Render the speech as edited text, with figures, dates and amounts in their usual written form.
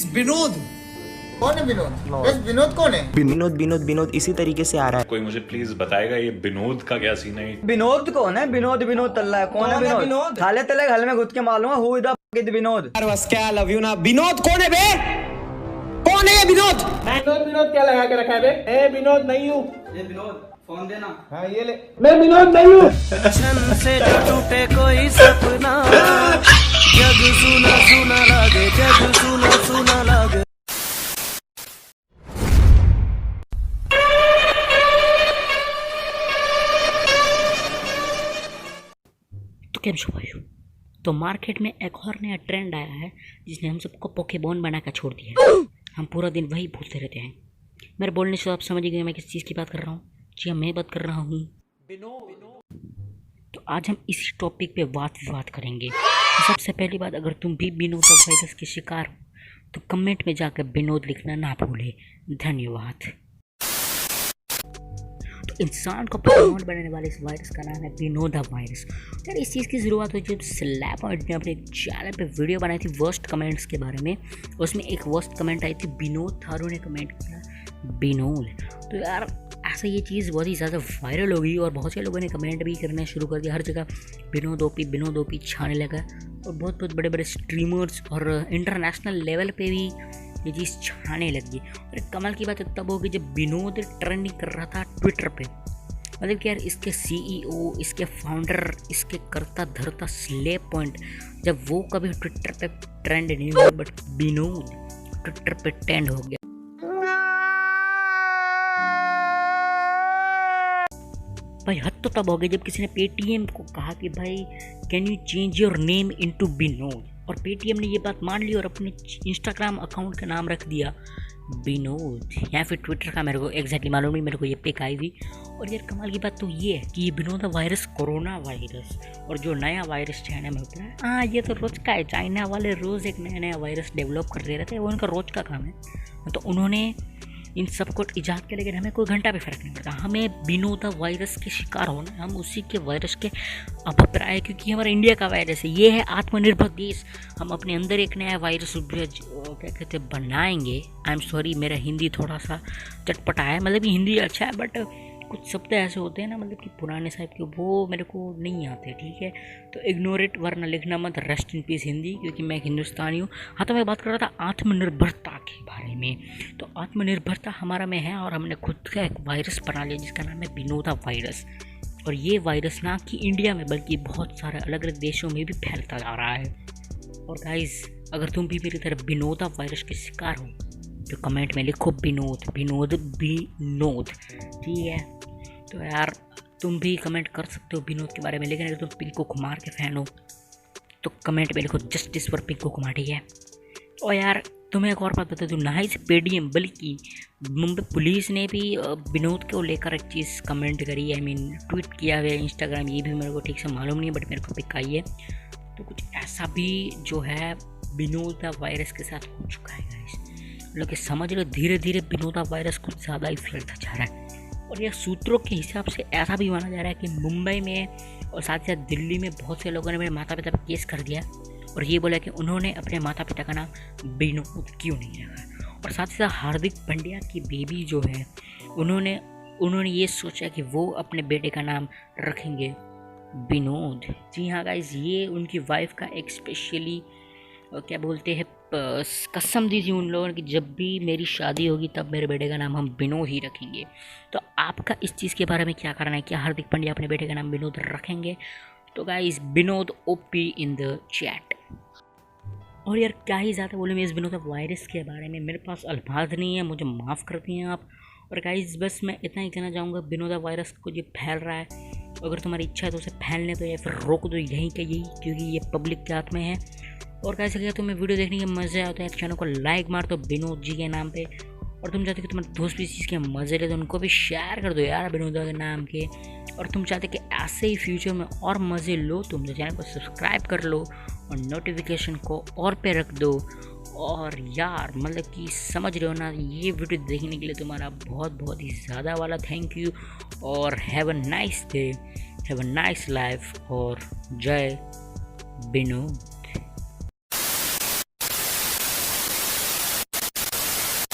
विनोद कौन है विनोद? बस विनोद कौन है? विनोद इसी तरीके से आ रहा है। कोई मुझे प्लीज बताएगा ये विनोद का क्या सीन है? विनोद कौन है? विनोद तल्ला है। कौन है विनोद? हाले तले हल में घुस के मालूम है हु इज द विनोद। यार बस क्या लव यू ना। विनोद कौन है बे? कौन है ये विनोद? विनोद क्या लगा के रखा है बे? ए विनोद नहीं हूँ। ये विनोद फोन देना। हाँ ये ले। मैं विनोद नहीं हूँ। से जो टूटे कोई सपना, जग सुना सुना लागे, जग सुना सुना लागे। तो क्या भाइयों, तो मार्केट में एक और नया ट्रेंड आया है जिसने हम सबको पोकेमोन बना कर छोड़ दिया है। हम पूरा दिन वही भूलते रहते हैं। मेरे बोलने से आप समझ गए मैं किस चीज़ की बात कर रहा हूँ। जी हाँ, मैं बात कर रहा हूँ। तो आज हम इसी टॉपिक पे वाद विवाद करेंगे। तो सबसे पहली बात, अगर तुम भी विनोद वायरस के शिकार हो तो कमेंट में जाकर विनोद लिखना ना भूले। धन्यवाद। इंसान को पोकेमोन बनाने वाले इस वायरस का नाम है विनोदा वायरस। यार इस चीज़ की शुरुआत हुई जब स्लैप ने अपने चैनल पे वीडियो बनाई थी वर्स्ट कमेंट्स के बारे में। उसमें एक वर्स्ट कमेंट आई थी, विनोद थारू ने कमेंट किया विनोद। तो यार ऐसा ये चीज़ बहुत ही ज़्यादा वायरल हो गई और बहुत से लोगों ने कमेंट भी करने शुरू कर दिया। हर जगह विनोद ओपी छाने लगा और बहुत बड़े बड़े स्ट्रीमर्स और इंटरनेशनल लेवल पे भी ये चीज़ छाने लगी। और कमाल की बात तब होगी जब विनोद ट्रेंडिंग कर रहा था ट्विटर पे। मतलब कि यार इसके सीईओ, इसके फाउंडर, इसके करता धरता स्लेप पॉइंट, जब वो कभी ट्विटर पे ट्रेंड नहीं हुआ बट विनोद ट्विटर पे ट्रेंड हो गया। भाई हद तो तब हो गई जब किसी ने पेटीएम को कहा कि भाई can you change your name into Vinod, और पेटीएम ने ये बात मान ली और अपने इंस्टाग्राम अकाउंट का नाम रख दिया विनोद, या फिर ट्विटर का मेरे को एग्जैक्टली मालूम नहीं। मेरे को ये पिक आई थी। और यार कमाल की बात तो ये है कि ये विनोदा वायरस कोरोना वायरस और जो नया वायरस चाइना में होता है, हाँ ये तो रोज का है। चाइना वाले रोज़ एक नया वायरस डेवलप कर दे रहे थे, वो उनका रोज का काम है। तो उन्होंने इन सबको ईजाद किया, लेकिन हमें कोई घंटा भी फर्क नहीं पड़ता। हमें विनोदा वायरस के शिकार होना है, हम उसी के वायरस के अभिप्राय, क्योंकि हमारा इंडिया का वायरस है। ये है आत्मनिर्भर देश। हम अपने अंदर एक नया वायरस क्या कहते हैं बनाएंगे। आई एम सॉरी, मेरा हिंदी थोड़ा सा चटपटा है। मतलब कि हिंदी अच्छा है बट कुछ शब्द ऐसे होते हैं ना, मतलब कि पुराने साहिब के, वो मेरे को नहीं आते। ठीक है, तो इग्नोर इट, वरना लिखना मत रेस्ट इन पीस हिंदी, क्योंकि मैं हिंदुस्तानी हूँ। हाँ, तो मैं बात कर रहा था आत्मनिर्भरता के बारे में। तो आत्मनिर्भरता हमारा में है और हमने खुद का एक वायरस बना लिया जिसका नाम है विनोदा वायरस। और ये वायरस ना कि इंडिया में बल्कि बहुत सारे अलग अलग देशों में भी फैलता जा रहा है। और गाइस, अगर तुम भी मेरी तरह विनोदा वायरस के शिकार हो तो कमेंट में लिखो विनोद। ठीक है, तो यार तुम भी कमेंट कर सकते हो विनोद के बारे में। लेकिन अगर तुम पिंकू कुमार के फैन हो तो कमेंट में लिखो जस्टिस फॉर पिंकू कुमार। ठीक है। और यार तुम्हें एक और बात बता दूँ, ना ही पेटीएम बल्कि मुंबई पुलिस ने भी विनोद को लेकर एक चीज़ कमेंट करी, आई मीन ट्वीट किया हुआ है इंस्टाग्राम। ये भी मेरे को ठीक से मालूम नहीं है बट मेरे को पिक आई है। तो कुछ ऐसा भी जो है विनोदा वायरस के साथ हो चुका है गाइस। मतलब कि समझ लो धीरे धीरे विनोदा वायरस कुछ ज़्यादा ही फैलता जा रहा है। और यह सूत्रों के हिसाब से ऐसा भी माना जा रहा है कि मुंबई में और साथ ही साथ दिल्ली में बहुत से लोगों ने मेरे माता पिता पर केस कर दिया और ये बोला कि उन्होंने अपने माता पिता का नाम विनोद क्यों नहीं रखा। और साथ ही साथ हार्दिक पांड्या की बेबी जो है, उन्होंने ये सोचा कि वो अपने बेटे का नाम रखेंगे विनोद। जी हाँ गाइस, ये उनकी वाइफ का एक स्पेशली क्या बोलते हैं कसम दी थी उन लोगों ने कि जब भी मेरी शादी होगी तब मेरे बेटे का नाम हम विनोद ही रखेंगे। तो आपका इस चीज़ के बारे में क्या करना है? क्या हार्दिक पांड्या अपने बेटे का नाम विनोद रखेंगे? तो guys, Vinod OP in the chat. और यार क्या ही ज़्यादा बोलूँ मैं इस विनोदा वायरस के बारे में, मेरे पास अल्फाज नहीं है, मुझे माफ़ करती हैं आप। और गाइस बस मैं इतना ही कहना चाहूँगा, विनोदा वायरस को जो फैल रहा है, अगर तुम्हारी इच्छा है तो उसे फैलने दो या फिर रोक दो यहीं के यही, क्योंकि ये पब्लिक के हाथ में है। और कैसे क्या तुम्हें वीडियो देखने के मज़े आते हैं, चैनल को लाइक मार दो विनोद जी के नाम पे। और तुम चाहते कि तुम्हारे दोस्त भी इस चीज़ के मज़े ले तो उनको भी शेयर कर दो यार विनोदा के नाम के। और तुम चाहते कि ऐसे ही फ्यूचर में और मज़े लो तुम तो चैनल को सब्सक्राइब कर लो और नोटिफिकेशन को और पे रख दो। और यार मतलब कि समझ रहे हो ना, ये वीडियो देखने के लिए तुम्हारा बहुत ही ज़्यादा वाला थैंक यू। और have a nice day, have a nice life और जय विनोद।